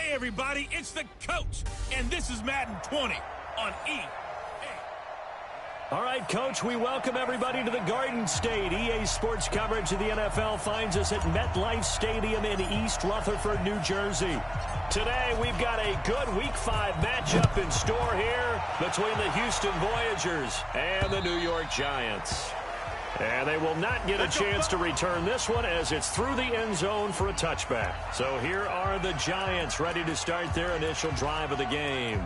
Hey, everybody, it's the coach, and this is Madden 20 on EA. All right, Coach, we welcome everybody to the Garden State. EA Sports coverage of the NFL finds us at MetLife Stadium in East Rutherford, New Jersey. Today, we've got a good Week 5 matchup in store here between the Houston Voyagers and the New York Giants. And they will not get a chance to return this one as it's through the end zone for a touchback. So here are the Giants ready to start their initial drive of the game.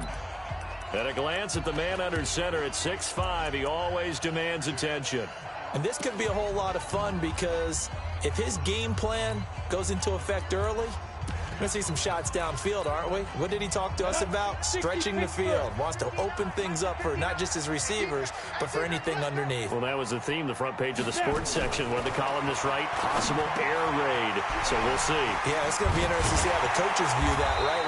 At a glance at the man under center at 6'5", he always demands attention. And this could be a whole lot of fun because if his game plan goes into effect early, we're going to see some shots downfield, aren't we? What did he talk to us about? Stretching the field. Wants to open things up for not just his receivers, but for anything underneath. Well, that was the theme, the front page of the sports section. What the columnist write? Possible air raid. So we'll see. Yeah, it's going to be interesting to see how the coaches view that, right?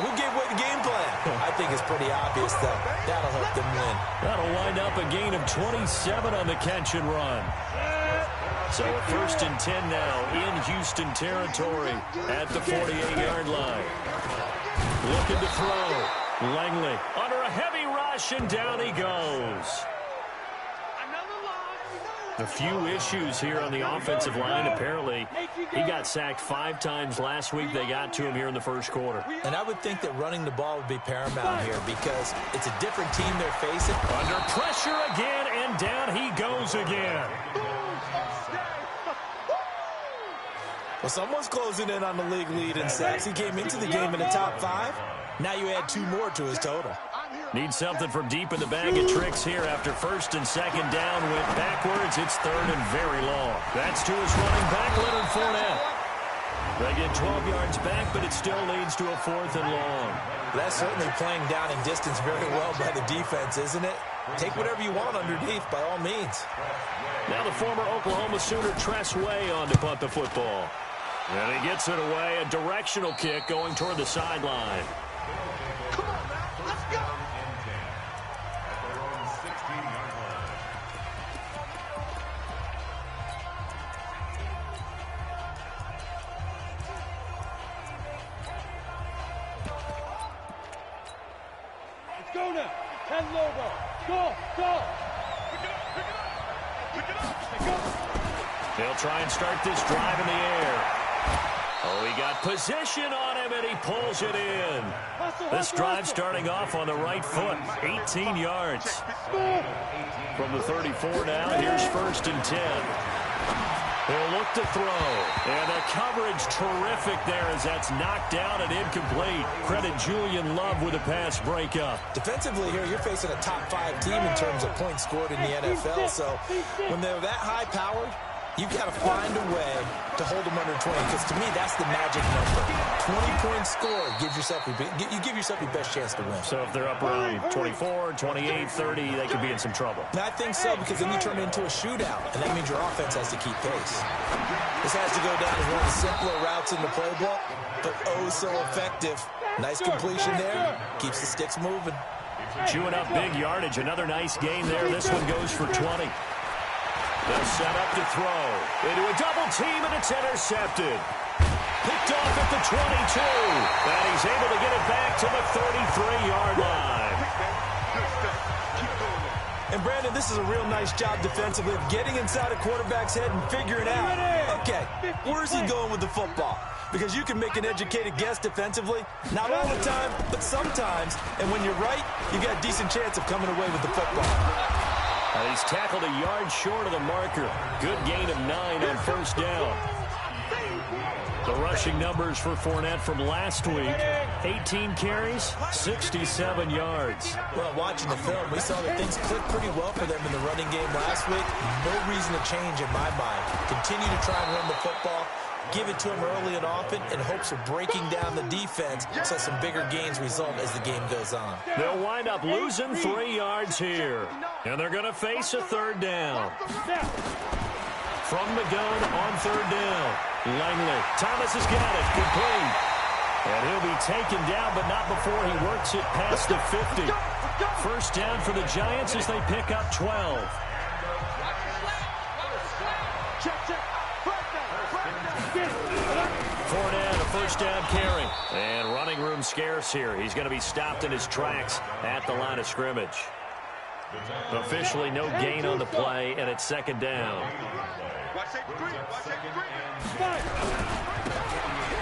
Who gave away the game plan? I think it's pretty obvious, though. That'll help them win. That'll wind up a gain of 27 on the catch and run. So first and 10 now in Houston territory at the 48-yard line. Looking to throw. Langley under a heavy rush, and down he goes. A few issues here on the offensive line. Apparently, he got sacked 5 times last week. They got to him here in the first quarter. And I would think that running the ball would be paramount here because it's a different team they're facing. Under pressure again, and down he goes again. Well, someone's closing in on the league lead in sacks. He came into the game in the top 5. Now you add 2 more to his total. Needs something from deep in the bag of tricks here after first and second down. Went backwards. It's third and very long. That's to his running back, Leonard Fournette. They get 12 yards back, but it still leads to a 4th and long. That's certainly playing down in distance very well by the defense, isn't it? Take whatever you want underneath, by all means. Now the former Oklahoma Sooner Tress Way on to punt the football. And he gets it away, a directional kick going toward the sideline. Come on, man. Let's go. Let's go now. 10 low ball. Go. Pick it up. They'll try and start this drive in the air. Oh, he got position on him, and he pulls it in. This drive starting off on the right foot, 18 yards. From the 34 now, here's first and 10. He'll look to throw. And the coverage terrific there as that's knocked down and incomplete. Credit Julian Love with a pass breakup. Defensively here, you're facing a top 5 team in terms of points scored in the NFL. So when they're that high-powered, you've got to find a way to hold them under 20, because to me, that's the magic number. 20 points scored, you give yourself your best chance to win. So if they're up around 24, 28, 30, they could be in some trouble. And I think so, because then you turn it into a shootout, and that means your offense has to keep pace. This has to go down as one of the simpler routes in the playbook, but oh so effective. Nice completion there, keeps the sticks moving. Chewing up big yardage, another nice gain there. This one goes for 20. They'll set up to throw. Into a double team, and it's intercepted. Picked off at the 22. And he's able to get it back to the 33-yard line. And, Brandon, this is a real nice job defensively of getting inside a quarterback's head and figuring out, okay, where's he going with the football? Because you can make an educated guess defensively, not all the time, but sometimes. And when you're right, you got a decent chance of coming away with the football. He's tackled a yard short of the marker. Good gain of 9 on first down. The rushing numbers for Fournette from last week, 18 carries, 67 yards. Well, watching the film, we saw that things clicked pretty well for them in the running game last week. No reason to change in my mind. Continue to try and run the football, give it to him early and often in hopes of breaking down the defense so some bigger gains result as the game goes on. They'll wind up losing 3 yards here, and they're going to face a third down. From the gun on third down, Langley. Thomas has got it, complete. And he'll be taken down, but not before he works it past the 50. First down for the Giants as they pick up 12. Fournette, a first down carry. And running room scarce here. He's going to be stopped in his tracks at the line of scrimmage. Officially no gain on the play, and it's second down.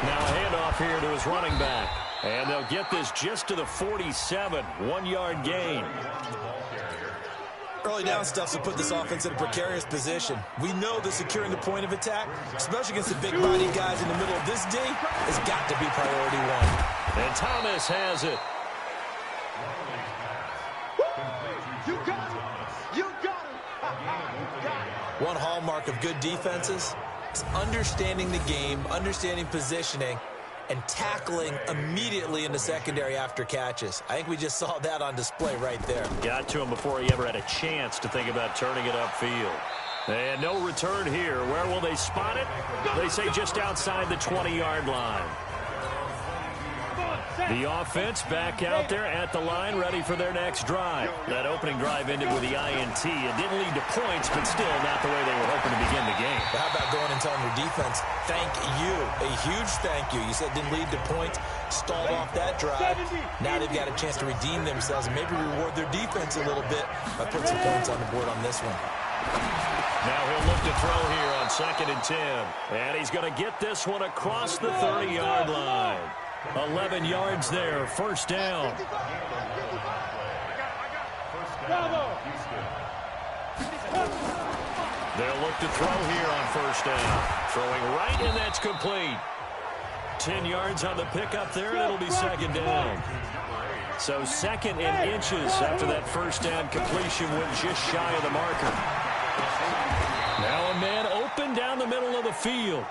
Now a handoff here to his running back. And they'll get this just to the 47, 1-yard gain. Early down stuff to put this offense in a precarious position. We know that securing the point of attack, especially against the big-body guys in the middle of this D, has got to be priority one. And Thomas has it. You got it. You got it. One hallmark of good defenses is understanding the game, understanding positioning, and tackling immediately in the secondary after catches. I think we just saw that on display right there. Got to him before he ever had a chance to think about turning it upfield. And no return here. Where will they spot it? They say just outside the 20-yard line. The offense back out there at the line, ready for their next drive. That opening drive ended with the INT. It didn't lead to points, but still not the way they were hoping to begin the game. But how about going and telling your defense, thank you, a huge thank you. You said it didn't lead to points, stalled off that drive. Now they've got a chance to redeem themselves and maybe reward their defense a little bit by putting some points on the board on this one. Now he'll look to throw here on 2nd and 10. And he's going to get this one across the 30-yard line. 11 yards there, first down. They'll look to throw here on first down. Throwing right, and that's complete. 10 yards on the pickup there, and it'll be second down. So 2nd and inches after that first down completion went just shy of the marker. Now a man open down the middle of the field.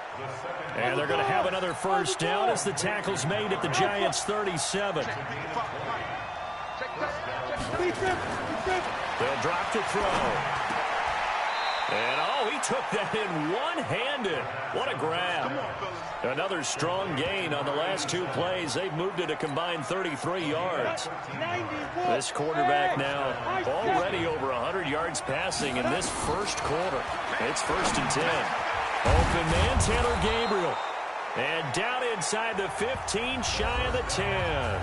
And they're going to have another first down as the tackle's made at the Giants' 37. They'll drop to throw. And, oh, he took that in one-handed. What a grab. Another strong gain on the last 2 plays. They've moved it a combined 33 yards. This quarterback now already over 100 yards passing in this first quarter. It's 1st and 10. Open man, Taylor Gabriel. And down inside the 15, shy of the 10.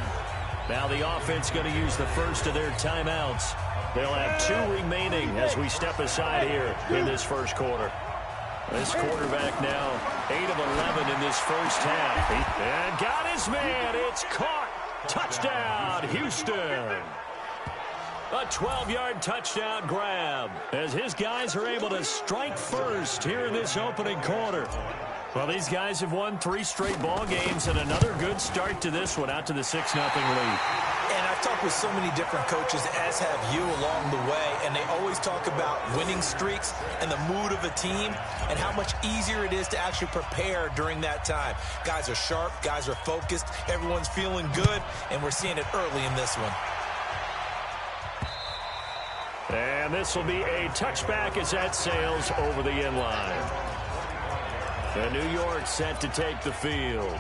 Now the offense going to use the first of their timeouts. They'll have 2 remaining as we step aside here in this first quarter. This quarterback now 8 of 11 in this first half. And got his man. It's caught. Touchdown, Houston. A 12-yard touchdown grab as his guys are able to strike first here in this opening quarter. Well, these guys have won 3 straight ball games and another good start to this one out to the 6-0 lead. And I've talked with so many different coaches, as have you along the way, and they always talk about winning streaks and the mood of a team and how much easier it is to actually prepare during that time. Guys are sharp, guys are focused, everyone's feeling good, and we're seeing it early in this one. And this will be a touchback as that sails over the end line. And New York set to take the field.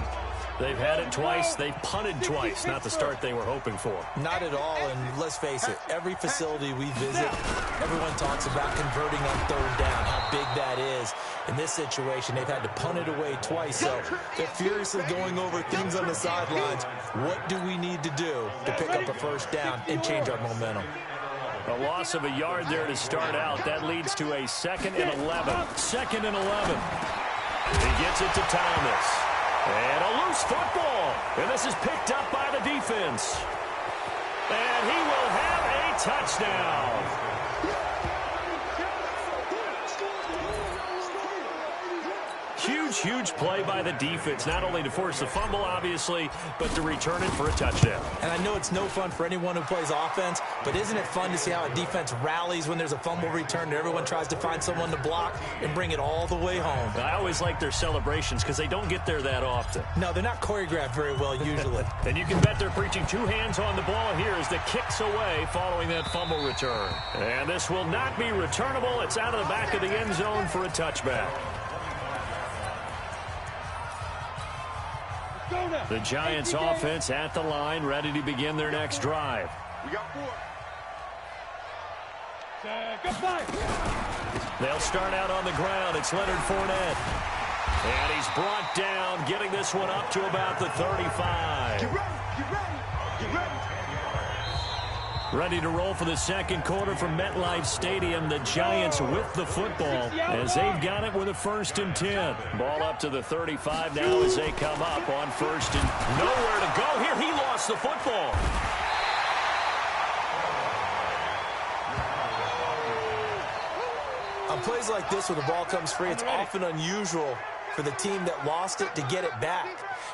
They've had it twice. They've punted twice. Not the start they were hoping for. Not at all, and let's face it, every facility we visit, everyone talks about converting on 3rd down, how big that is. In this situation, they've had to punt it away twice, so they're furiously going over things on the sidelines. What do we need to do to pick up a first down and change our momentum? A loss of a yard there to start out. That leads to a 2nd and 11. 2nd and 11. He gets it to Thomas. And a loose football. And this is picked up by the defense. And he will have a touchdown. Huge play by the defense, not only to force the fumble, obviously, but to return it for a touchdown. And I know it's no fun for anyone who plays offense, but isn't it fun to see how a defense rallies when there's a fumble return and everyone tries to find someone to block and bring it all the way home? I always like their celebrations because they don't get there that often. No, they're not choreographed very well usually. And you can bet they're preaching 2 hands on the ball here as the kick's away following that fumble return. And this will not be returnable. It's out of the back of the end zone for a touchback. The Giants offense at the line, ready to begin their next drive. We got 4. They'll start out on the ground. It's Leonard Fournette. And he's brought down, getting this one up to about the 35. Get ready, get ready, get ready. Ready to roll for the second quarter from MetLife Stadium. The Giants with the football as they've got it with a 1st and 10. Ball up to the 35 now as they come up on 1st and nowhere to go here. He lost the football. On plays like this where the ball comes free, it's often unusual for the team that lost it to get it back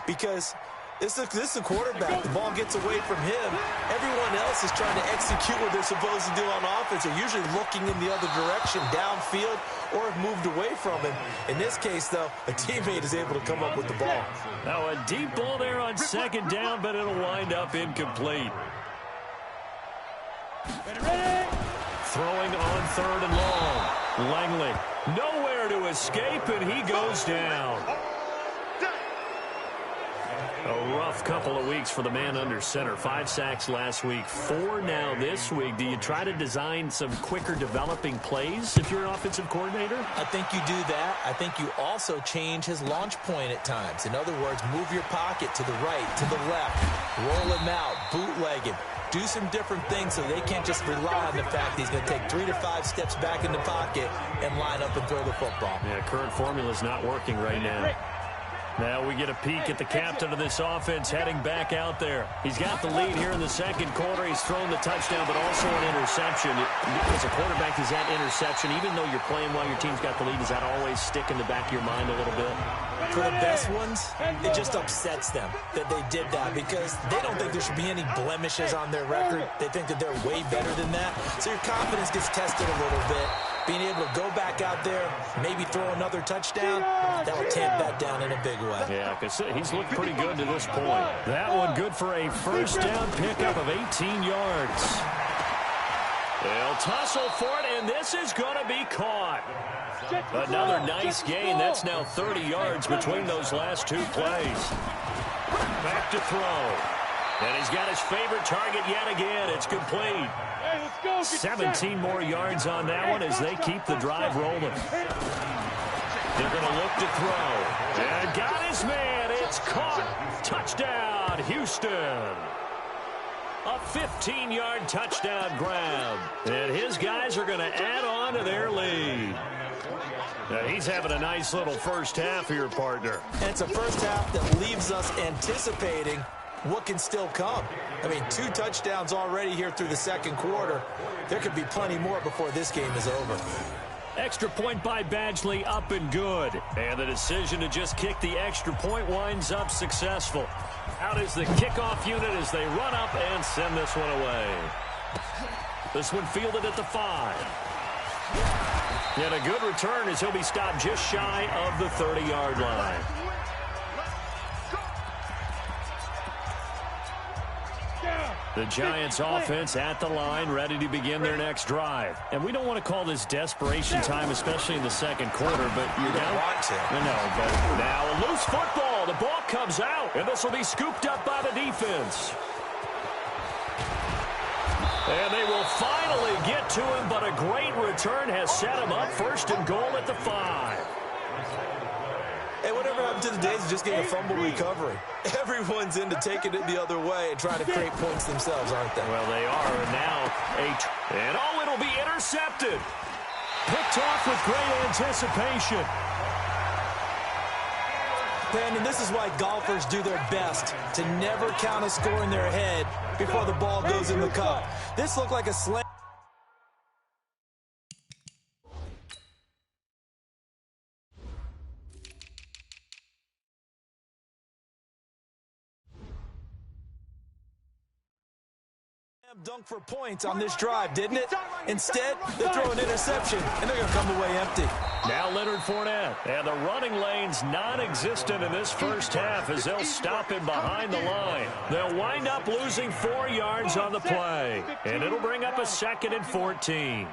because this is a quarterback. The ball gets away from him. Everyone else is trying to execute what they're supposed to do on offense. They're usually looking in the other direction, downfield, or have moved away from him. In this case, though, a teammate is able to come up with the ball. Now a deep ball there on 2nd down, but it'll wind up incomplete. Throwing on 3rd and long. Langley, nowhere to escape, and he goes down. A rough couple of weeks for the man under center. 5 sacks last week, 4 now this week. Do you try to design some quicker developing plays if you're an offensive coordinator? I think you do that. I think you also change his launch point at times. In other words, move your pocket to the right, to the left, roll him out, bootleg him. Do some different things so they can't just rely on the fact that he's going to take 3 to 5 steps back in the pocket and line up and throw the football. Yeah, current formula is not working right now. Now we get a peek at the captain of this offense heading back out there. He's got the lead here in the second quarter. He's thrown the touchdown, but also an interception. As a quarterback, is that interception, even though you're playing while your team's got the lead, does that always stick in the back of your mind a little bit? For the best ones, it just upsets them that they did that because they don't think there should be any blemishes on their record. They think that they're way better than that. So your confidence gets tested a little bit. Being able to go back out there, maybe throw another touchdown, that will tamp that down in a big way. Yeah, because he's looked pretty good to this point. That one good for a 1st down pickup of 18 yards. They'll tussle for it, and this is going to be caught. Another nice gain. That's now 30 yards between those last 2 plays. Back to throw. And he's got his favorite target yet again. It's complete. 17 more yards on that one as they keep the drive rolling. They're going to look to throw. And got his man. It's caught. Touchdown, Houston. A 15-yard touchdown grab. And his guys are going to add on to their lead. Now he's having a nice little first half here, partner. And it's a first half that leaves us anticipating what can still come. I mean, 2 touchdowns already here through the second quarter. There could be plenty more before this game is over. Extra point by Badgley, up and good. And the decision to just kick the extra point winds up successful. Out is the kickoff unit as they run up and send this one away. This one fielded at the 5. And a good return as he'll be stopped just shy of the 30-yard line. The Giants offense at the line, ready to begin their next drive. And we don't want to call this desperation time, especially in the second quarter, but you don't want to. No, but now a loose football. The ball comes out, and this will be scooped up by the defense. And they will finally get to him, but a great return has set him up 1st and goal at the 5. Hey, whatever happened to the days of just getting a fumble recovery? Everyone's into taking it the other way and trying to create points themselves, aren't they? Well, they are. And now, and oh, it'll be intercepted. Picked off with great anticipation. Brandon, this is why golfers do their best to never count a score in their head before the ball goes in the cup. This looked like a slam. Dunk for points on this drive, didn't it? Instead, they throw an interception, and they're going to come away empty. Now Leonard Fournette, and the running lane's non-existent in this first half as they'll stop him behind the line. They'll wind up losing 4 yards on the play, and it'll bring up a 2nd and 14.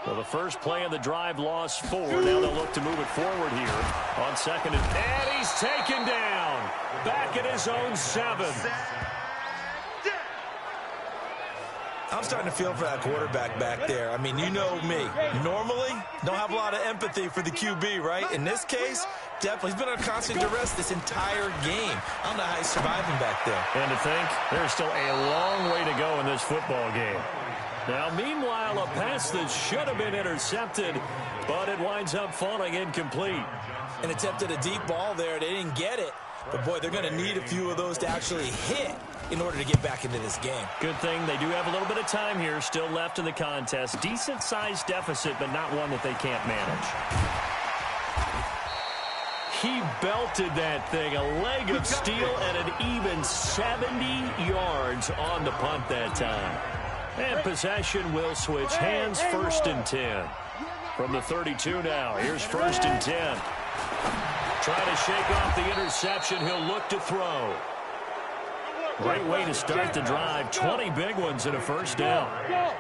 Well, the first play of the drive lost 4. Now they'll look to move it forward here on 2nd and he's taken down back at his own 7. I'm starting to feel for that quarterback back there. I mean, you know me. Normally, don't have a lot of empathy for the QB, right? In this case, definitely. He's been under constant duress this entire game. I don't know how he's surviving back there. And to think, there's still a long way to go in this football game. Now, meanwhile, a pass that should have been intercepted, but it winds up falling incomplete. And attempted a deep ball there. They didn't get it. But, boy, they're going to need a few of those to actually hit in order to get back into this game. Good thing they do have a little bit of time here still left in the contest. Decent-sized deficit, but not one that they can't manage. He belted that thing, a leg of steel, and an even 70 yards on the punt that time. And possession will switch hands, 1st and 10. From the 32 now, here's 1st and 10. Trying to shake off the interception. He'll look to throw. Great way to start the drive. 20 big ones and a 1st down.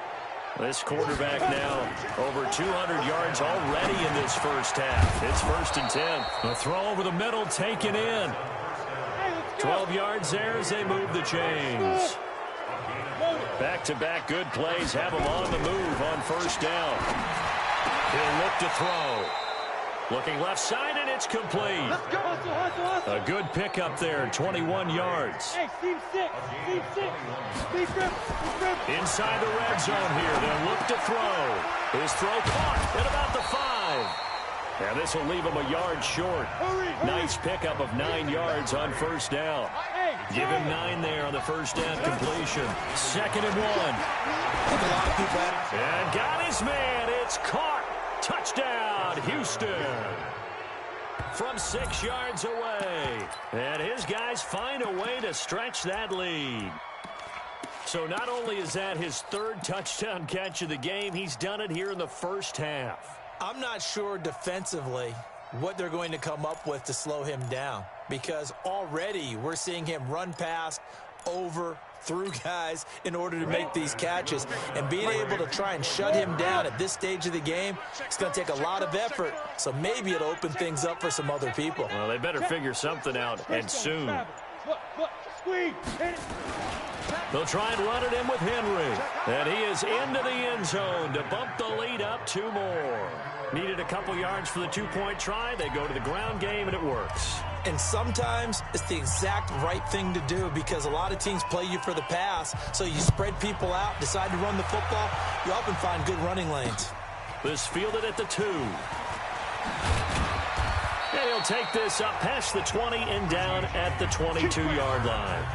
This quarterback now over 200 yards already in this 1st half. It's 1st and 10. The throw over the middle taken in. 12 yards there as they move the chains. Back-to-back good plays have him on the move on 1st down. He'll look to throw. Looking left side, and it's complete. A good pickup there, 21 yards. Inside the red zone here. They'll look to throw. His throw caught at about the 5. And this will leave him a yard short. Nice pickup of 9 yards on 1st down. Give him 9 there on the 1st down completion. 2nd and 1. And got his man. It's caught. Touchdown, Houston. From 6 yards away. And his guys find a way to stretch that lead. So not only is that his 3rd touchdown catch of the game, he's done it here in the 1st half. I'm not sure defensively what they're going to come up with to slow him down, because already we're seeing him run past, over, through guys in order to make these catches. And being able to try and shut him down at this stage of the game, it's going to take a lot of effort. So maybe it'll open things up for some other people. Well, they better figure something out, and soon. They'll try and run it in with Henry. And he is into the end zone to bump the lead up 2 more. Needed a couple yards for the 2-point try. They go to the ground game, and it works. And sometimes it's the exact right thing to do, because a lot of teams play you for the pass. So you spread people out, decide to run the football. You often find good running lanes. This fielded at the 2. And he'll take this up past the 20 and down at the 22-yard line.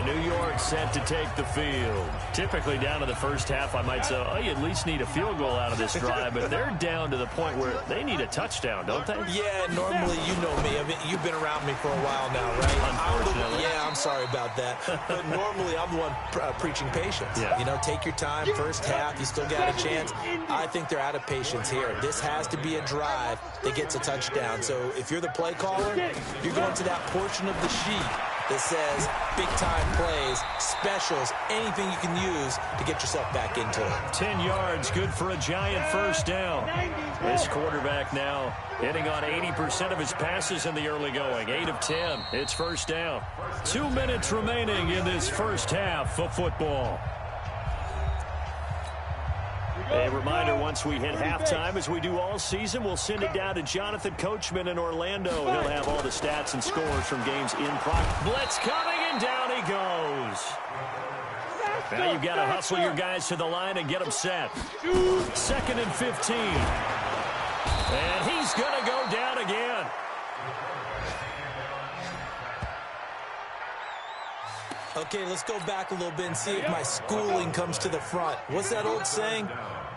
New York set to take the field. Typically down to the 1st half, I might say, oh, you at least need a field goal out of this drive, but they're down to the point where they need a touchdown, don't they? Yeah, normally, you know me. I mean, you've been around me for a while now, right? Unfortunately. I'm sorry about that. But normally, I'm the one preaching patience. Yeah. You know, take your time, 1st half, you still got a chance. I think they're out of patience here. This has to be a drive that gets a touchdown. So if you're the play caller, you're going to that portion of the sheet that says big-time plays, specials, anything you can use to get yourself back into it. 10 yards, good for a giant 1st down. This quarterback now hitting on 80% of his passes in the early going. 8 of 10. It's 1st down. 2 minutes remaining in this 1st half of football. A reminder, once we hit halftime, as we do all season, we'll send it down to Jonathan Coachman in Orlando. He'll have all the stats and scores from games in progress. Blitz coming, and down he goes. Now you've got to hustle your guys to the line and get them set. 2nd and 15. And he's going to go down again. Okay, let's go back a little bit and see if my schooling comes to the front. What's that old saying?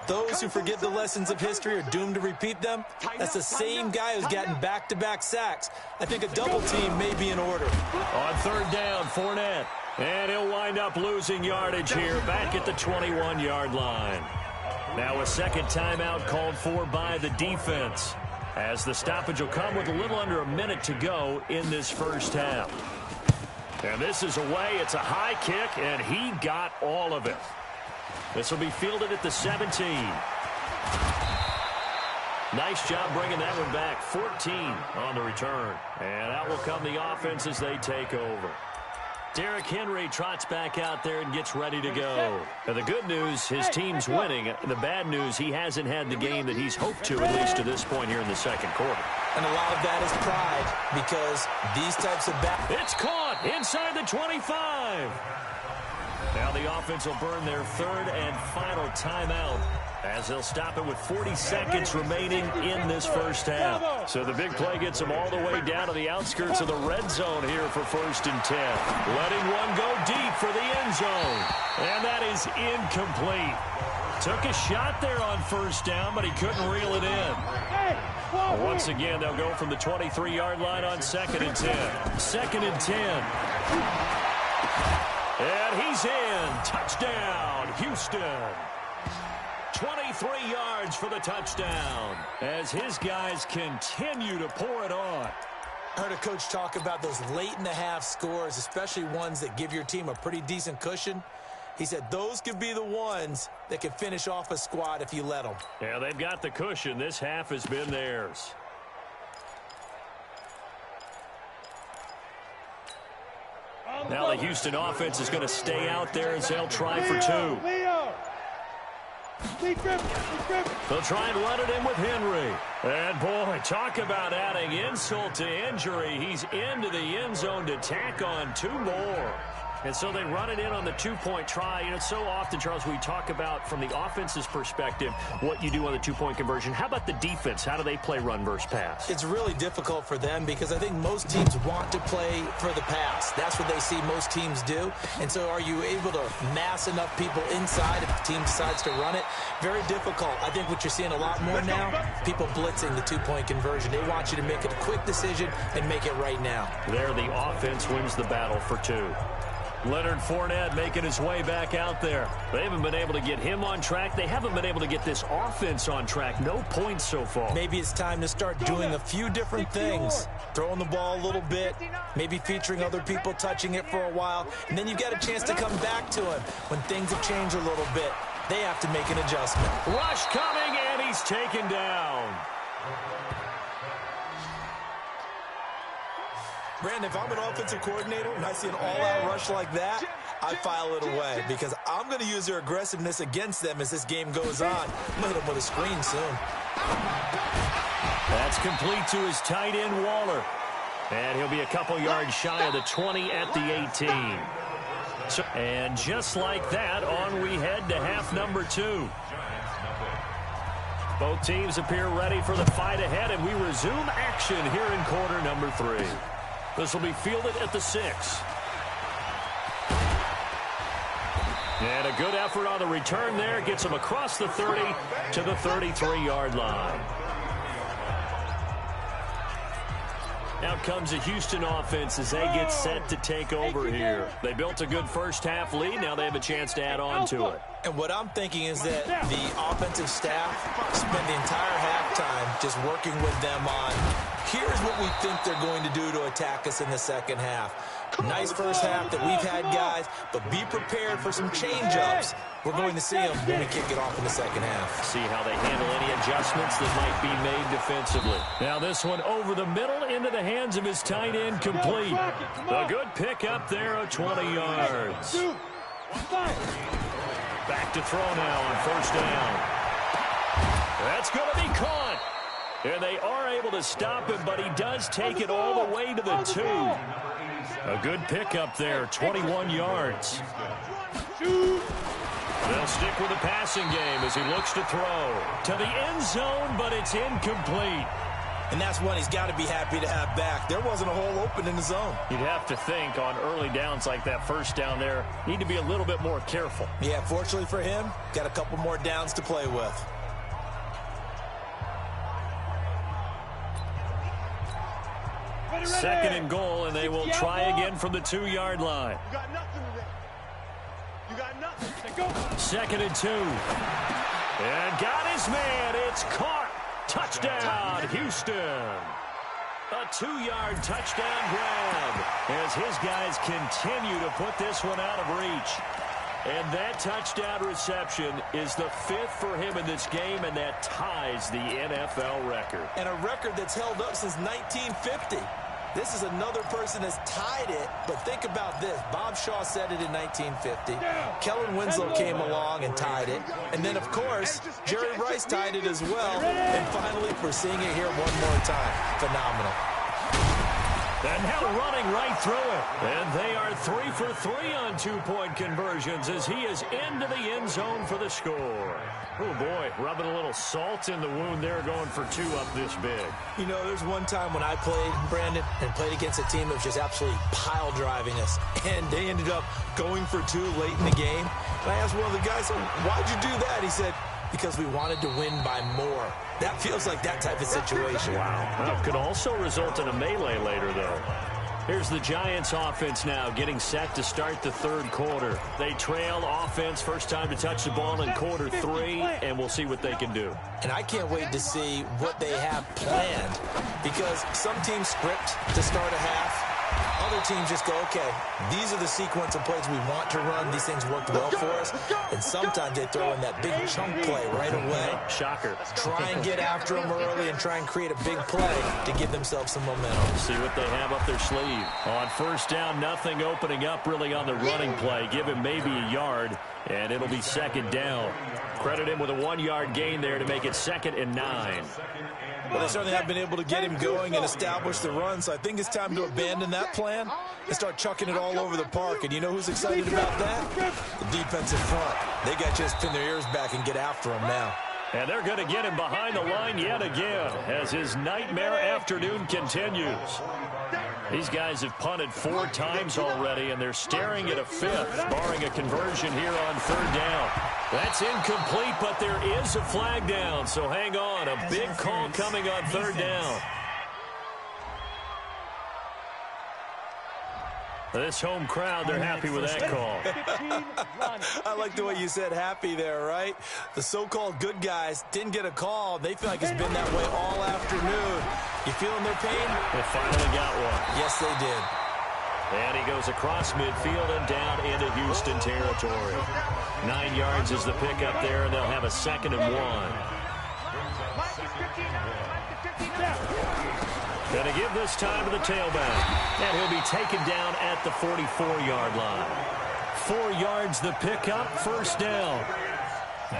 Those who forget the lessons of history are doomed to repeat them. That's the same guy who's gotten back-to-back sacks. I think a double team may be in order. On 3rd down, Fournette. And he'll wind up losing yardage here back at the 21-yard line. Now a 2nd timeout called for by the defense, as the stoppage will come with a little under a minute to go in this 1st half. And this is away. It's a high kick, and he got all of it. This will be fielded at the 17. Nice job bringing that one back. 14 on the return. And out will come the offense as they take over. Derrick Henry trots back out there and gets ready to go. Now, the good news, his team's winning. The bad news, he hasn't had the game that he's hoped to, at least to this point here in the second quarter. And a lot of that is pride, because these types of It's caught inside the 25. Now the offense will burn their third and final timeout, as they'll stop it with 40 seconds remaining in this first half. So the big play gets them all the way down to the outskirts of the red zone here for 1st and 10. Letting one go deep for the end zone. And that is incomplete. Took a shot there on 1st down, but he couldn't reel it in. Once again, they'll go from the 23-yard line on 2nd and 10. 2nd and 10. And he's in. Touchdown, Houston. 23 yards for the touchdown as his guys continue to pour it on. I heard a coach talk about those late-in-the-half scores, especially ones that give your team a pretty decent cushion. He said those could be the ones that can finish off a squad if you let them. Yeah, they've got the cushion. This half has been theirs. Now the Houston offense is going to stay out there as they'll try for 2. They'll try and run it in with Henry. And, boy, talk about adding insult to injury. He's into the end zone to tack on 2 more. And so they run it in on the 2-point try. You know, so often, Charles, we talk about from the offense's perspective what you do on the 2-point conversion. How about the defense? How do they play run versus pass? It's really difficult for them because I think most teams want to play for the pass. That's what they see most teams do. And so are you able to mass enough people inside if the team decides to run it? Very difficult. I think what you're seeing a lot more now, people blitzing the 2-point conversion. They want you to make a quick decision and make it right now. There, the offense wins the battle for 2. Leonard Fournette making his way back out there. They haven't been able to get him on track. They haven't been able to get this offense on track. No points so far. Maybe it's time to start doing a few different things. Throwing the ball a little bit, maybe featuring other people touching it for a while, and then you've got a chance to come back to him when things have changed a little bit. They have to make an adjustment. Rush coming, and he's taken down. Brandon, if I'm an offensive coordinator and I see an all-out rush like that, I file it away because I'm going to use their aggressiveness against them as this game goes on. I'm going to hit them with a screen soon. That's complete to his tight end, Waller. And he'll be a couple yards shy of the 20 at the 18. And just like that, on we head to half number 2. Both teams appear ready for the fight ahead, and we resume action here in quarter number 3. This will be fielded at the 6. And a good effort on the return there. Gets him across the 30 to the 33-yard line. Out comes the Houston offense as they get set to take over here. They built a good first half lead. Now they have a chance to add on to it. And what I'm thinking is that the offensive staff spent the entire halftime just working with them on, here's what we think they're going to do to attack us in the second half. Nice first half that we've had, guys, but be prepared for some change-ups. We're going to see them when we kick it off in the second half. See how they handle any adjustments that might be made defensively. Now this one over the middle into the hands of his tight end, complete. A good pickup there of 20 yards. Back to throw now on first down. That's going to be caught. And they are able to stop him, but he does take it all the way to the 2. A good pickup there, 21 yards. They'll stick with the passing game as he looks to throw to the end zone, but it's incomplete. And that's one he's got to be happy to have back. There wasn't a hole open in the zone. You'd have to think on early downs like that first down there, need to be a little bit more careful. Yeah, fortunately for him, got a couple more downs to play with. Second and goal, and they will try again from the 2-yard line. You got nothing today. You got nothing. Go. 2nd and 2. And got his man. It's caught. Touchdown, Houston. A 2-yard touchdown grab as his guys continue to put this one out of reach. And that touchdown reception is the 5th for him in this game, and that ties the NFL record. And a record that's held up since 1950. This is another person that's tied it, but think about this. Bob Shaw said it in 1950. Kellen Winslow came along and tied it. And then, of course, Jerry Rice tied it as well. And finally, we're seeing it here one more time. Phenomenal. And now running right through it. And they are 3 for 3 on two-point conversions as he is into the end zone for the score. Oh, boy, rubbing a little salt in the wound there, going for 2 up this big. You know, there's one time when I played, Brandon, and played against a team that was just absolutely pile driving us. And they ended up going for 2 late in the game. And I asked one of the guys, why'd you do that? He said, because we wanted to win by more. That feels like that type of situation. Wow. Well, could also result in a melee later, though. Here's the Giants offense now getting set to start the third quarter. They trail offense, first time to touch the ball in quarter 3, and we'll see what they can do. And I can't wait to see what they have planned, because some teams script to start a half. Other teams just go, okay, these are the sequence of plays we want to run. These things worked well for us. And sometimes they throw in that big chunk play right away. Shocker. Try and get after them early and try and create a big play to give themselves some momentum. See what they have up their sleeve. On first down, nothing opening up really on the running play. Give him maybe a yard, and it'll be second down. Credit him with a 1-yard gain there to make it 2nd and 9. Well, they certainly have been able to get him going and establish the run, so I think it's time to abandon that plan and start chucking it all over the park. And you know who's excited about that? The defensive front. They got to just pin their ears back and get after him now. And they're going to get him behind the line yet again as his nightmare afternoon continues. These guys have punted 4 times already, and they're staring at a 5th, barring a conversion here on 3rd down. That's incomplete, but there is a flag down, so hang on. A big call coming on 3rd down. This home crowd, they're happy with that call. I like the way you said happy there, right? The so-called good guys didn't get a call. They feel like it's been that way all afternoon. You feeling their pain? They finally got one. Yes, they did. And he goes across midfield and down into Houston territory. 9 yards is the pickup there, and they'll have a 2nd and 1. Going to give this time to the tailback. And he'll be taken down at the 44-yard line. 4 yards the pickup, first down.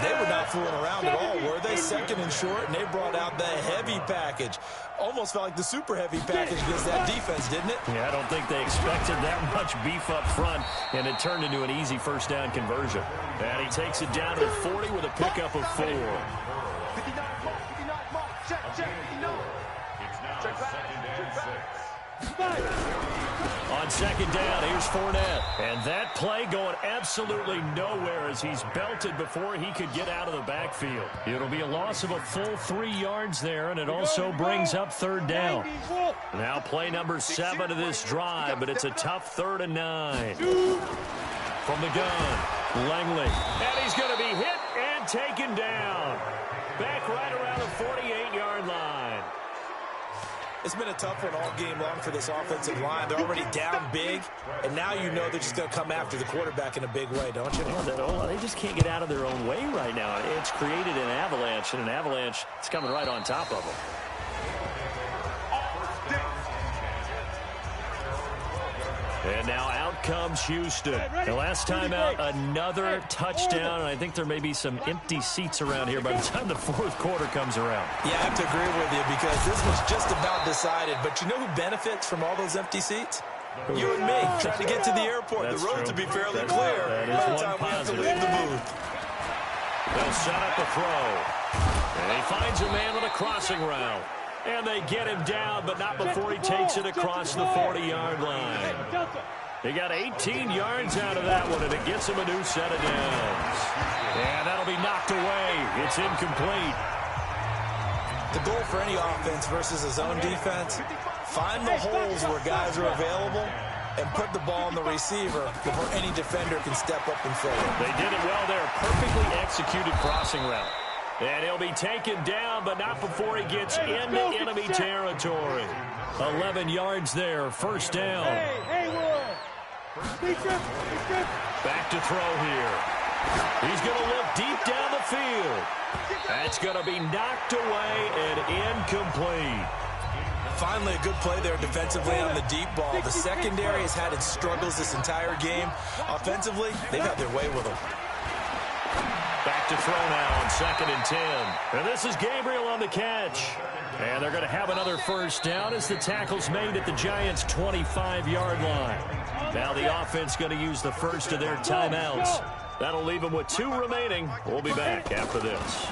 They were not fooling around at all, were they? 2nd and short, and they brought out the heavy package. Almost felt like the super heavy package against that defense, didn't it? Yeah, I don't think they expected that much beef up front, and it turned into an easy first down conversion. And he takes it down to the 40 with a pickup of 4. On 2nd down, here's Fournette. And that play going absolutely nowhere as he's belted before he could get out of the backfield. It'll be a loss of a full 3 yards there, and it also brings up 3rd down. Now play number 7 of this drive, but it's a tough 3rd and 9. From the gun, Langley. And he's going to be hit and taken down. Back right around the 48-yard line. It's been a tough one all game long for this offensive line. They're already down big, and now you know they're just going to come after the quarterback in a big way, don't you? Yeah, they just can't get out of their own way right now. It's created an avalanche, and an avalanche is coming right on top of them. And now out comes Houston. The last time out, another touchdown, and I think there may be some empty seats around here by the time the 4th quarter comes around. Yeah, I have to agree with you because this was just about decided. But you know who benefits from all those empty seats? You and me, trying to get to the airport. That's the roads true. will be fairly clear by the time we have to leave the booth. They'll set up a throw. And he finds a man with a crossing route. And they get him down, but not before he takes it across the 40-yard line. He got 18 yards out of that one, and it gets him a new set of downs. And that'll be knocked away. It's incomplete. The goal for any offense versus a zone defense, find the holes where guys are available and put the ball on the receiver before any defender can step up and fill it. They did it well there. Perfectly executed crossing route. And he'll be taken down, but not before he gets into enemy territory. 11 yards there, first down. Back to throw here. He's going to look deep down the field. That's going to be knocked away and incomplete. Finally, a good play there defensively on the deep ball. The secondary has had its struggles this entire game. Offensively, they've had their way with them. Back to throw now on 2nd and 10. And this is Gabriel on the catch. And they're going to have another first down as the tackle's made at the Giants' 25-yard line. Now the offense going to use the first of their timeouts. That'll leave them with 2 remaining. We'll be back after this.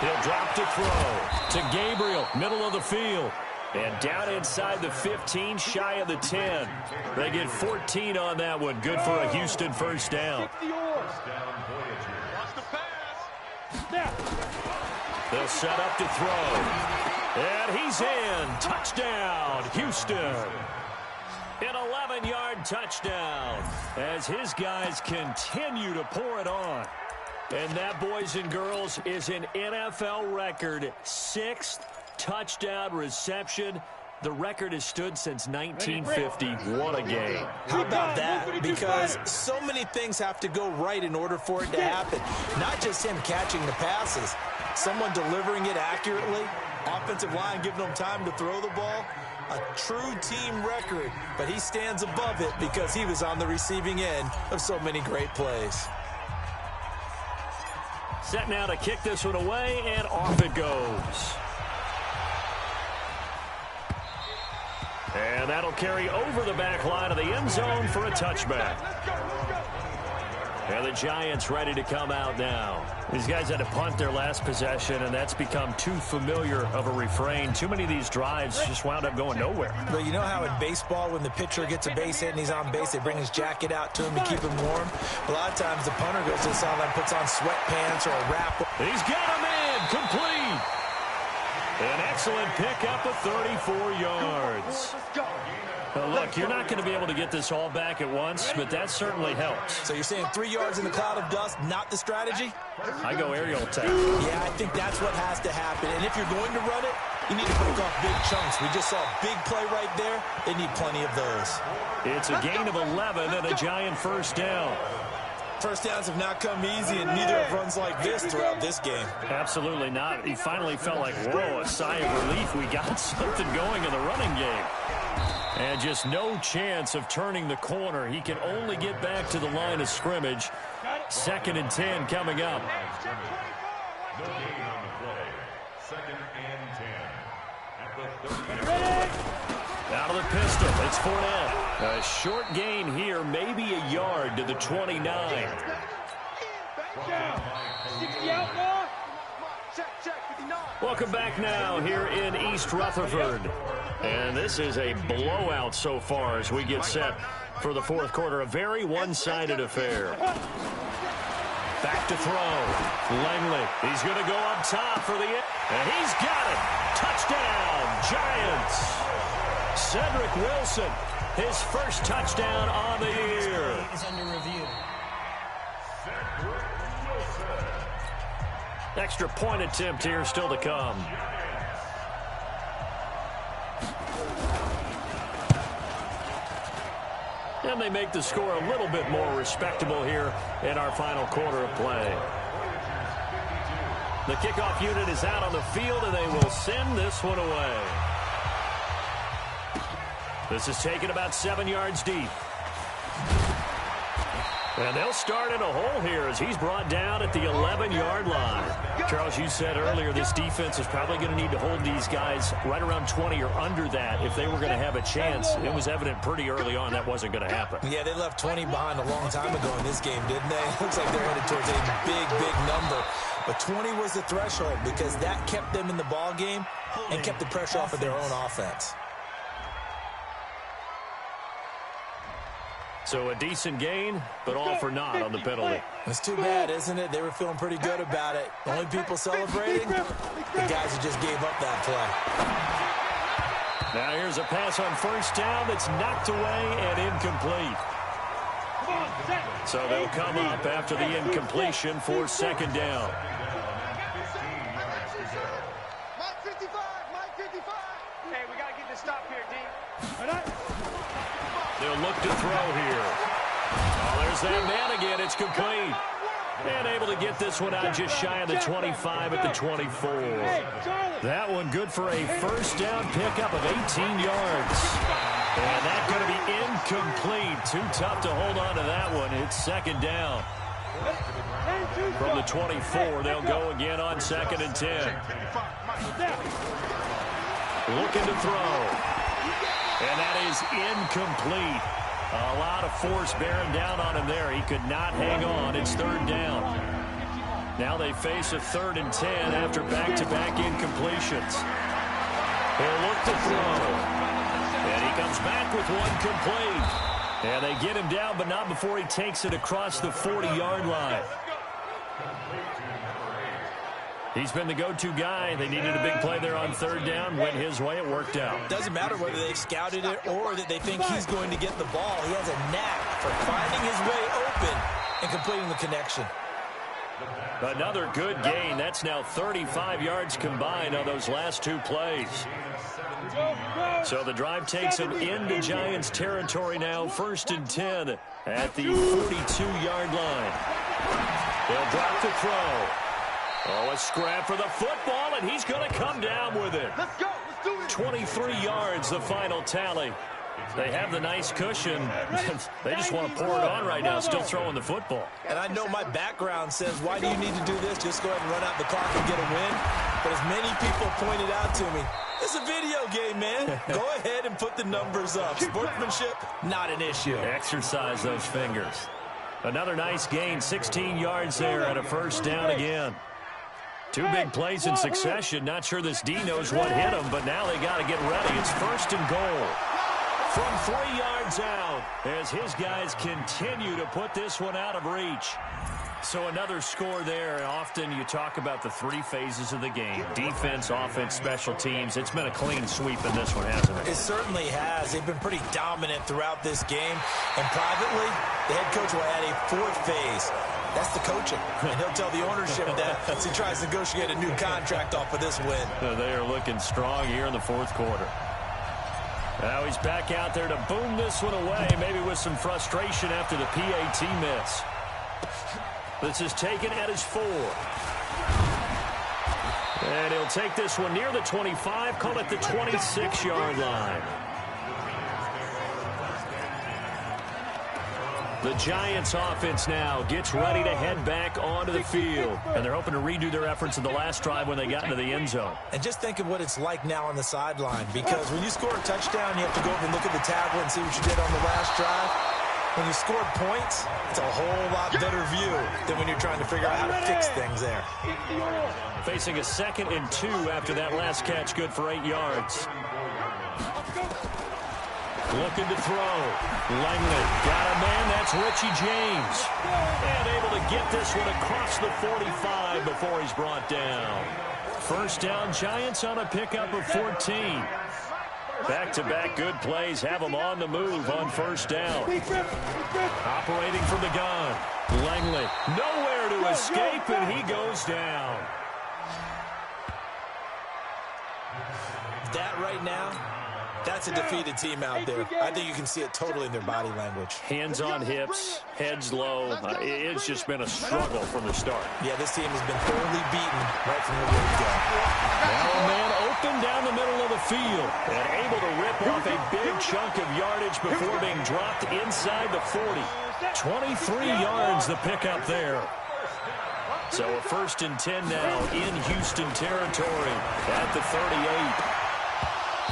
He'll drop to throw to Gabriel, middle of the field. And down inside the 15, shy of the 10. They get 14 on that one. Good for a Houston first down. They'll set up to throw. And he's in. Touchdown, Houston. An 11-yard touchdown as his guys continue to pour it on. And that, boys and girls, is an NFL record 6th touchdown reception. The record has stood since 1950. What a game. How about that? Because so many things have to go right in order for it to happen. Not just him catching the passes. Someone delivering it accurately. Offensive line giving them time to throw the ball. A true team record. But he stands above it because he was on the receiving end of so many great plays. Set now to kick this one away, and off it goes. And that'll carry over the back line of the end zone for a touchback. And the Giants ready to come out now. These guys had to punt their last possession, and that's become too familiar of a refrain. Too many of these drives just wound up going nowhere. But you know how in baseball, when the pitcher gets a base hit and he's on base, they bring his jacket out to him to keep him warm? A lot of times the punter goes to the sideline, puts on sweatpants or a wrap. He's got him in. Complete. An excellent pickup of 34 yards. Well, look, you're not going to be able to get this all back at once, but that certainly helps. So you're saying 3 yards in the cloud of dust, not the strategy? I go aerial attack. Yeah, I think that's what has to happen. And if you're going to run it, you need to break off big chunks. We just saw a big play right there. They need plenty of those. It's a gain of 11 and a Giant first down. First downs have not come easy, and neither have runs like this throughout this game. Absolutely not. He finally felt like, whoa, a sigh of relief. We got something going in the running game. And just no chance of turning the corner. He can only get back to the line of scrimmage. 2nd and 10 coming up. Out of the pistol, it's Fournette. A short gain here, maybe a yard to the 29. Welcome back now here in East Rutherford. And this is a blowout so far as we get set for the 4th quarter. A very one-sided affair. Back to throw. Langley, he's going to go up top for the... And he's got it. Touchdown, Giants. Cedric Wilson, his first touchdown on the year. Is under review. Extra point attempt here still to come. And they make the score a little bit more respectable here in our final quarter of play. The kickoff unit is out on the field, and they will send this one away. This is taken about 7 yards deep. And they'll start in a hole here as he's brought down at the 11-yard line. Charles, you said earlier this defense is probably going to need to hold these guys right around 20 or under that if they were going to have a chance. It was evident pretty early on that wasn't going to happen. Yeah, they left 20 behind a long time ago in this game, didn't they? Looks like they're headed towards a big number. But 20 was the threshold because that kept them in the ball game and kept the pressure off of their own offense. So a decent gain, but all for naught on the penalty. It's too bad, isn't it? They were feeling pretty good about it. The only people celebrating, the guys who just gave up that play. Now here's a pass on first down that's knocked away and incomplete. So they'll come up after the incompletion for 2nd down. Mike 55, Mike 55. Hey, we got to get this stop here, D. They'll look to throw here. Oh, there's that man again. It's complete. And able to get this one out just shy of the 25 at the 24. That one good for a first down pickup of 18 yards. And that's going to be incomplete. Too tough to hold on to that one. It's second down. From the 24, they'll go again on 2nd and 10. Looking to throw. And that is incomplete. A lot of force bearing down on him there. He could not hang on. It's 3rd down. Now they face a 3rd and 10 after back-to-back incompletions. He'll look to throw. And he comes back with one complete. And they get him down, but not before he takes it across the 40-yard line. He's been the go-to guy. They needed a big play there on 3rd down. Went his way. It worked out. Doesn't matter whether they've scouted it or that they think he's going to get the ball. He has a knack for finding his way open and completing the connection. Another good gain. That's now 35 yards combined on those last 2 plays. So the drive takes them into Giants territory now. 1st and 10 at the 42-yard line. They'll drop to throw. Oh, a scrap for the football, and he's going to come down with it. Let's go. Let's do it. 23 yards, the final tally. They have the nice cushion. They just want to pour it on right now, still throwing the football. And I know my background says, why do you need to do this? Just go ahead and run out the clock and get a win. But as many people pointed out to me, it's a video game, man. Go ahead and put the numbers up. Sportsmanship, not an issue. Exercise those fingers. Another nice gain, 16 yards there and a first down again. 2 big plays in succession. Not sure this D knows what hit him, but now they got to get ready. It's 1st and goal. From 3 yards out as his guys continue to put this one out of reach. So another score there. Often you talk about the 3 phases of the game. Defense, offense, special teams. It's been a clean sweep in this one, hasn't it? It certainly has. They've been pretty dominant throughout this game. And privately, the head coach will add a 4th phase. That's the coaching. And he'll tell the ownership that as he tries to negotiate a new contract off of this win. They are looking strong here in the 4th quarter. Now he's back out there to boom this one away, maybe with some frustration after the PAT miss. This is taken at his 4. And he'll take this one near the 25, call it the 26-yard line. The Giants offense now gets ready to head back onto the field. And they're hoping to redo their efforts in the last drive when they got into the end zone. And just think of what it's like now on the sideline. Because when you score a touchdown, you have to go over and look at the tablet and see what you did on the last drive. When you scored points, it's a whole lot better view than when you're trying to figure out how to fix things there. Facing a 2nd and 2 after that last catch, good for 8 yards. Looking to throw. Langley got a man. That's Richie James. And able to get this one across the 45 before he's brought down. First down, Giants on a pickup of 14. Back-to-back good plays have them on the move on first down. Operating from the gun. Langley nowhere to escape, and he goes down. That right now, that's a defeated team out there. I think you can see it totally in their body language. Hands on hips, heads low. It's just been a struggle from the start. Yeah, this team has been thoroughly beaten right from the word go. Now a man open down the middle of the field and able to rip off a big chunk of yardage before being dropped inside the 40. 23 yards the pickup there. So a 1st and 10 now in Houston territory at the 38.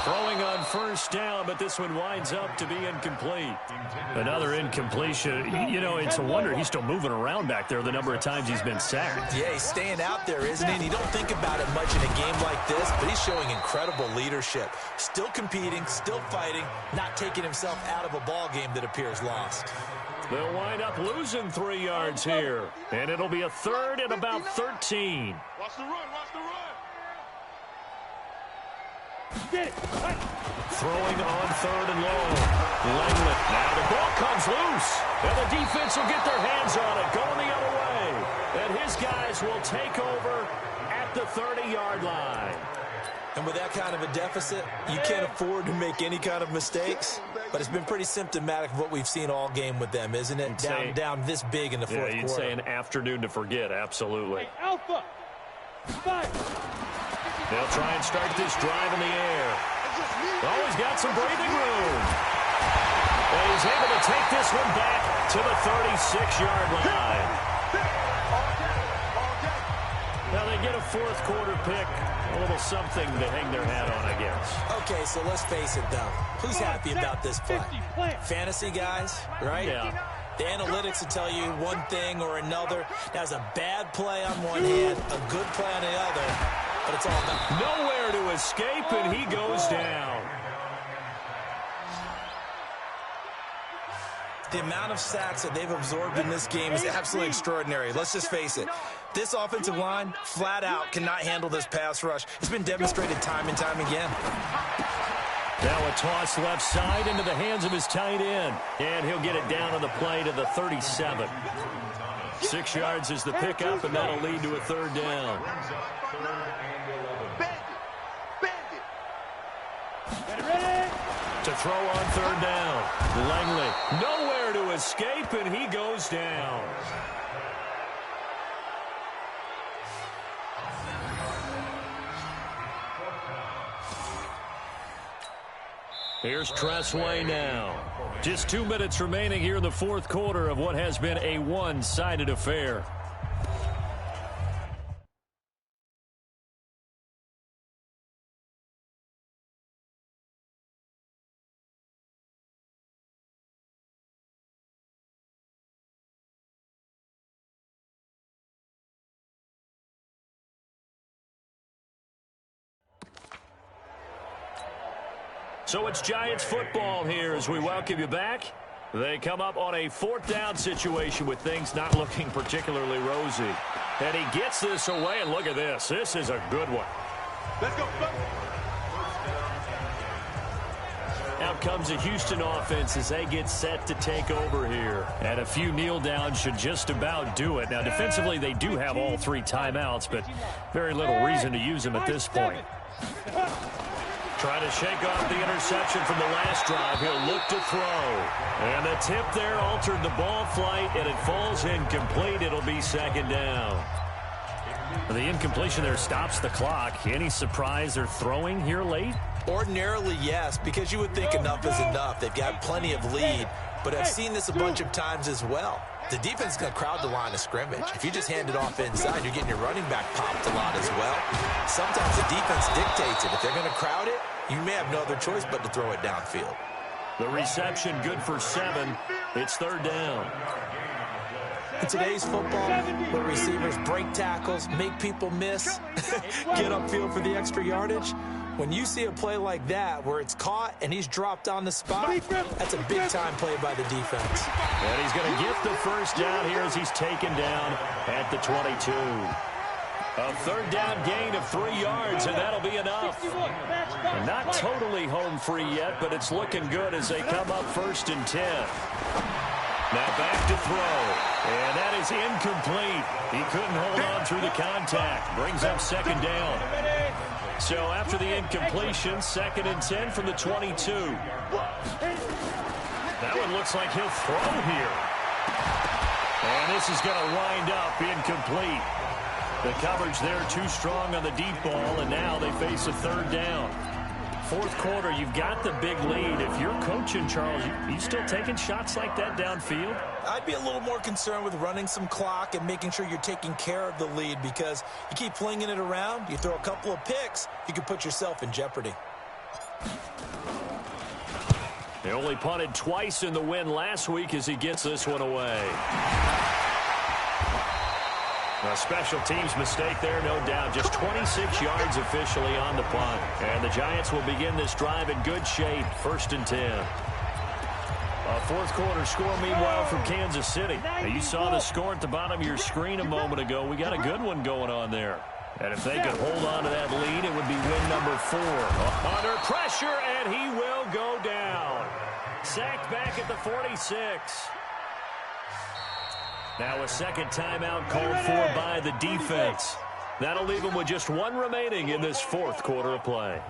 Throwing on first down, but this one winds up to be incomplete. Another incompletion. You know, it's a wonder he's still moving around back there the number of times he's been sacked. Yeah, he's staying out there, isn't he? And you don't think about it much in a game like this, but he's showing incredible leadership. Still competing, still fighting, not taking himself out of a ball game that appears lost. They'll wind up losing 3 yards here, and it'll be a 3rd and about 13. Watch the run, watch the run. Throwing on 3rd and long. Langley. Now the ball comes loose. And the defense will get their hands on it, going the other way. And his guys will take over at the 30-yard line. And with that kind of a deficit, you can't afford to make any kind of mistakes. But it's been pretty symptomatic of what we've seen all game with them, isn't it? Down this big in the fourth quarter. You'd say an afternoon to forget, absolutely. Hey, Alpha! Five! They'll try and start this drive in the air. Oh, he's got some breathing room. And he's able to take this one back to the 36-yard line. Now they get a fourth quarter pick. A little something to hang their hat on, I guess. Okay, so let's face it, though. Who's happy about this play? Fantasy guys, right? Yeah. The analytics will tell you one thing or another. That's a bad play on one hand, a good play on the other, but it's all about nowhere to escape, and he goes down. The amount of sacks that they've absorbed in this game is absolutely extraordinary. Let's just face it. This offensive line, flat out, cannot handle this pass rush. It's been demonstrated time and time again. Now a toss left side into the hands of his tight end. And he'll get it down on the play to the 37. 6 yards is the pickup, and that'll lead to a third down. To throw on third down. Langley nowhere to escape, and he goes down. Here's Tressway now. Just 2 minutes remaining here in the fourth quarter of what has been a one-sided affair. So it's Giants football here as we welcome you back. They come up on a fourth down situation with things not looking particularly rosy. And he gets this away, and look at this. This is a good one. Let's go. Out comes the Houston offense as they get set to take over here. And a few kneel downs should just about do it. Now, defensively, they do have all 3 timeouts, but very little reason to use them at this point. Trying to shake off the interception from the last drive. He'll look to throw. And the tip there altered the ball flight, and it falls incomplete. It'll be second down. The incompletion there stops the clock. Any surprise they're throwing here late? Ordinarily, yes, because you would think enough is enough. They've got plenty of lead, but I've seen this a bunch of times as well. The defense is going to crowd the line of scrimmage. If you just hand it off inside, you're getting your running back popped a lot as well. Sometimes the defense dictates it. If they're going to crowd it, you may have no other choice but to throw it downfield. The reception good for 7. It's third down. In today's football, where receivers break tackles, make people miss, get upfield for the extra yardage, when you see a play like that where it's caught and he's dropped on the spot, that's a big-time play by the defense. And he's going to get the first down here as he's taken down at the 22. A third down gain of 3 yards, and that'll be enough. And not totally home free yet, but it's looking good as they come up 1st and 10. Now back to throw. And that is incomplete. He couldn't hold on through the contact. Brings up second down. So after the incompletion, 2nd and 10 from the 22. That one looks like he'll throw here. And this is going to wind up incomplete. The coverage there too strong on the deep ball, and now they face a third down. Fourth quarter, you've got the big lead. If you're coaching, Charles, you still taking shots like that downfield? I'd be a little more concerned with running some clock and making sure you're taking care of the lead, because you keep flinging it around, you throw a couple of picks, you can put yourself in jeopardy. They only punted twice in the win last week as he gets this one away. A special teams mistake there, no doubt. Just 26 yards officially on the punt. And the Giants will begin this drive in good shape, 1st and 10. A fourth quarter score, meanwhile, from Kansas City. Now, you saw the score at the bottom of your screen a moment ago. We got a good one going on there. And if they could hold on to that lead, it would be win number 4. Under pressure, and he will go down. Sacked back at the 46. Now a second timeout called for by the defense. That'll leave them with just one remaining in this fourth quarter of play.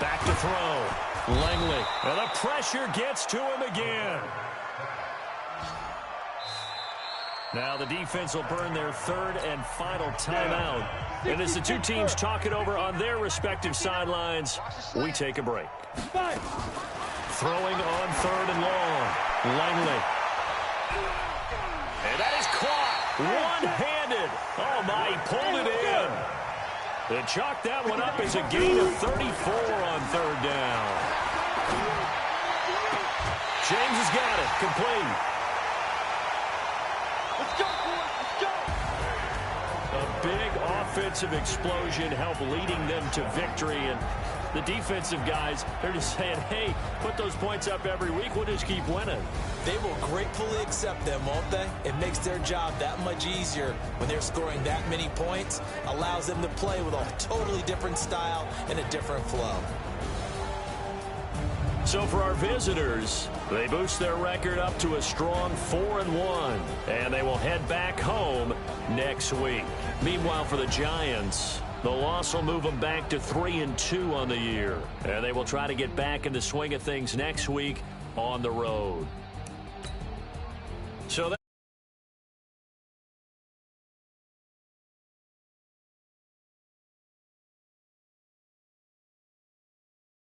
Back to throw. Langley. And the pressure gets to him again. Now the defense will burn their third and final timeout. And as the two teams talk it over on their respective sidelines, we take a break. Throwing on third and long. Langley. And that is caught. One-handed. Oh, my, he pulled it in. They chalked that one up as a gain of 34 on third down. James has got it. Complete. Let's go, boys. Let's go. A big offensive explosion helped leading them to victory. And the defensive guys, they're just saying, hey, put those points up every week. We'll just keep winning. They will gratefully accept them, won't they? It makes their job that much easier when they're scoring that many points. Allows them to play with a totally different style and a different flow. So for our visitors, they boost their record up to a strong 4-1, and they will head back home next week. Meanwhile, for the Giants, the loss will move them back to 3-2 on the year, and they will try to get back in the swing of things next week on the road.